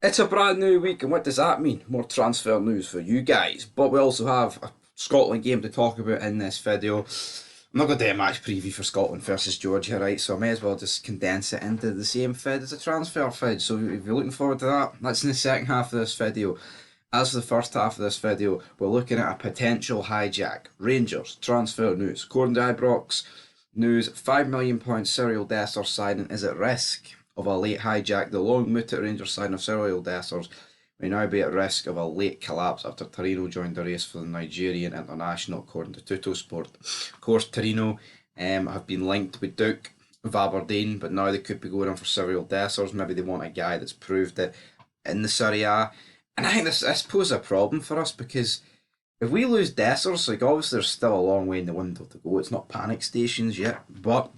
It's a brand new week, and what does that mean? More transfer news for you guys. But we also have a Scotland game to talk about in this video. I'm not going to do a match preview for Scotland versus Georgia, right? So I may as well just condense it into the same vid as a transfer vid. So if you're looking forward to that, that's in the second half of this video. As for the first half of this video, we're looking at a potential hijack. Rangers, transfer news. According to Ibrox news, £5 million Cyriel Dessers signing is at risk of a late hijack. The long-mooted Rangers signing of Cyriel Dessers may now be at risk of a late collapse after Torino joined the race for the Nigerian international, according to Tuttosport. Of course, Torino have been linked with Duke of Aberdeen, but now they could be going on for Cyriel Dessers. Maybe they want a guy that's proved it in the Serie A. And I think this poses a problem for us because if we lose Dessers, like obviously there's still a long way in the window to go. It's not panic stations yet, but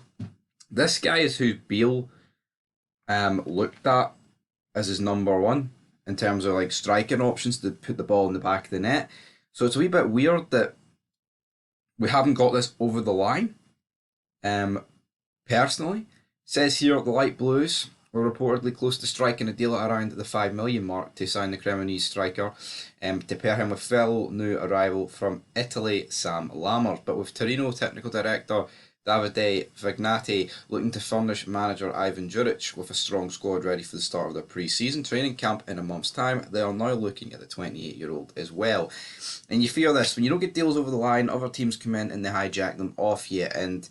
this guy is who Beale looked at as his number one in terms of like striking options to put the ball in the back of the net. So it's a wee bit weird that we haven't got this over the line. Personally, it says here the Light Blues were reportedly close to striking a deal at around the 5 million mark to sign the Cremonese striker, to pair him with fellow new arrival from Italy, Sam Lammers. But with Torino technical director Davide Vignati looking to furnish manager Ivan Juric with a strong squad ready for the start of their pre-season training camp in a month's time, they are now looking at the 28-year-old as well. And you feel this, when you don't get deals over the line, other teams come in and they hijack them off you. And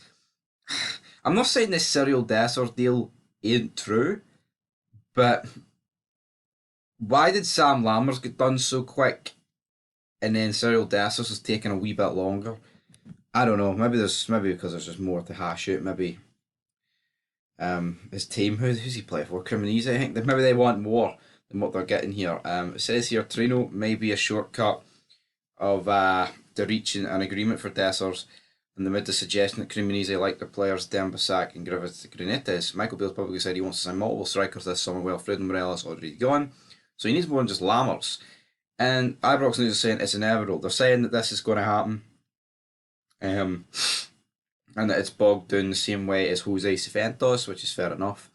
I'm not saying this Cyriel Dessers deal ain't true, but why did Sam Lammers get done so quick and then Cyriel Dessers has taken a wee bit longer? I don't know. Maybe because there's just more to hash out. Maybe his team. Who's he play for? Cremonese, I think. Maybe they want more than what they're getting here. It says here Trino may be a shortcut of to reaching an agreement for Dessers. And they made the suggestion that Cremonese like their players Dembassac and Grinetes. Michael Beale's publicly said he wants to sign multiple strikers this summer. Well, Fred Morella's already gone, so he needs more than just Lammers. And Ibrox News is saying it's inevitable. They're saying that this is going to happen. And that it's bogged down the same way as Jose Cifuentes, which is fair enough,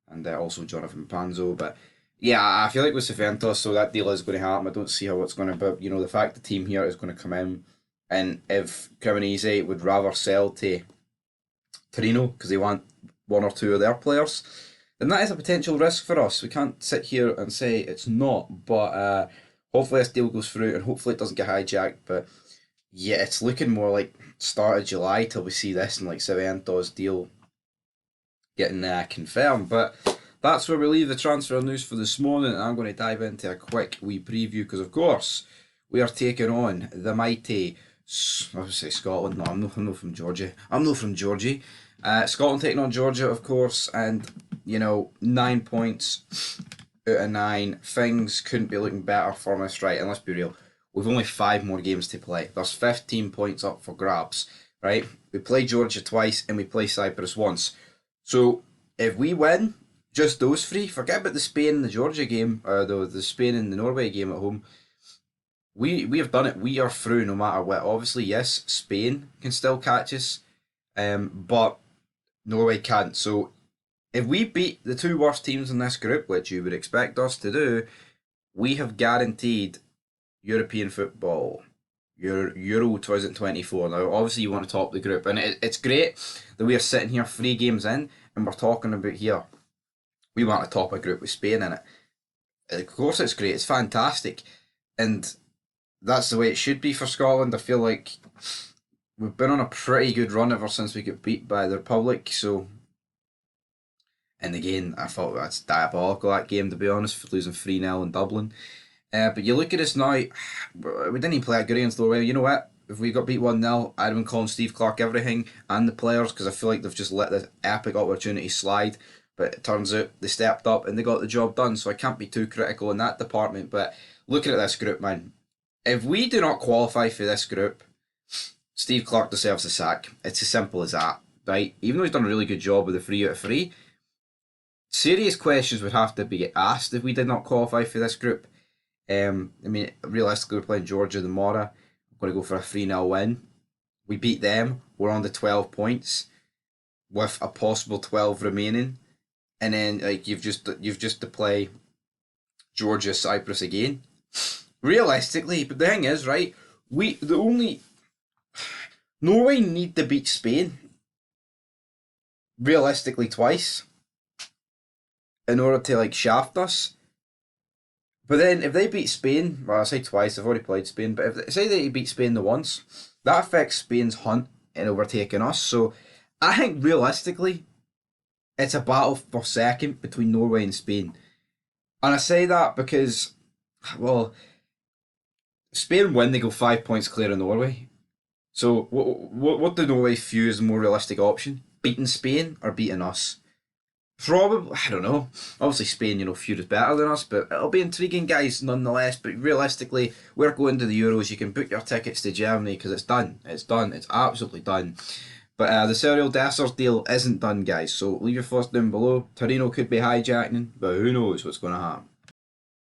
and also Jonathan Panzo. But yeah, I feel like with Cifuentes, so that deal is going to happen. I don't see how it's going to, but the fact the team here is going to come in, and if Cremonese would rather sell to Torino because they want one or two of their players, then that is a potential risk for us. We can't sit here and say it's not, but hopefully this deal goes through and hopefully it doesn't get hijacked. But yeah, it's looking more like start of July till we see this and like Cifuentes deal getting confirmed. But that's where we leave the transfer news for this morning, and I'm going to dive into a quick wee preview because, of course, we are taking on the mighty. I would say Scotland. No, I'm not from Georgia. I'm not from Georgie. Scotland taking on Georgia, of course, and 9 points out of 9. Things couldn't be looking better for us, right? And let's be real. We've only 5 more games to play. There's 15 points up for grabs, right? We play Georgia twice and we play Cyprus once. So if we win just those 3, forget about the Spain and the Georgia game, or the Spain and the Norway game at home. We have done it. We are through no matter what. Obviously, yes, Spain can still catch us, but Norway can't. So if we beat the 2 worst teams in this group, which you would expect us to do, we have guaranteed European football, Euro 2024. Now, obviously, you want to top the group, and it's great that we are sitting here 3 games in, and we're talking about here. We want to top a group with Spain in it. Of course, it's great. It's fantastic, and that's the way it should be for Scotland. I feel like we've been on a pretty good run ever since we got beat by the Republic. So, and again, I thought that's diabolical, that game, to be honest, for losing 3-0 in Dublin. But you look at us now, we didn't even play that good against Norway. You know what? If we got beat 1-0, I'd have been calling Steve Clarke everything and the players because I feel like they've just let this epic opportunity slide. But it turns out they stepped up and they got the job done. So I can't be too critical in that department. But looking at this group, man, if we do not qualify for this group, Steve Clarke deserves a sack. It's as simple as that, right? Even though he's done a really good job with the 3 out of 3, serious questions would have to be asked if we did not qualify for this group. Realistically, we're playing Georgia tomorrow. We're going to go for a 3-0 win. We beat them. We're on the 12 points with a possible 12 remaining. And then you've just to play Georgia, Cyprus again. Realistically, but the thing is, right, Norway need to beat Spain realistically twice in order to like shaft us. But then if they beat Spain, well, I say twice, they've already played Spain, but if say they beat Spain the once, that affects Spain's hunt in overtaking us. So I think realistically, it's a battle for second between Norway and Spain. And I say that because, well, Spain win, they go 5 points clear of Norway. So what do Norway view as the more realistic option? Beating Spain or beating us? Probably, I don't know. Obviously, Spain, feud is better than us, but it'll be intriguing, guys, nonetheless. But realistically, we're going to the Euros. You can book your tickets to Germany because it's done. It's done. It's absolutely done. But the Cyriel Dessers deal isn't done, guys. So leave your thoughts down below. Torino could be hijacking, but who knows what's going to happen.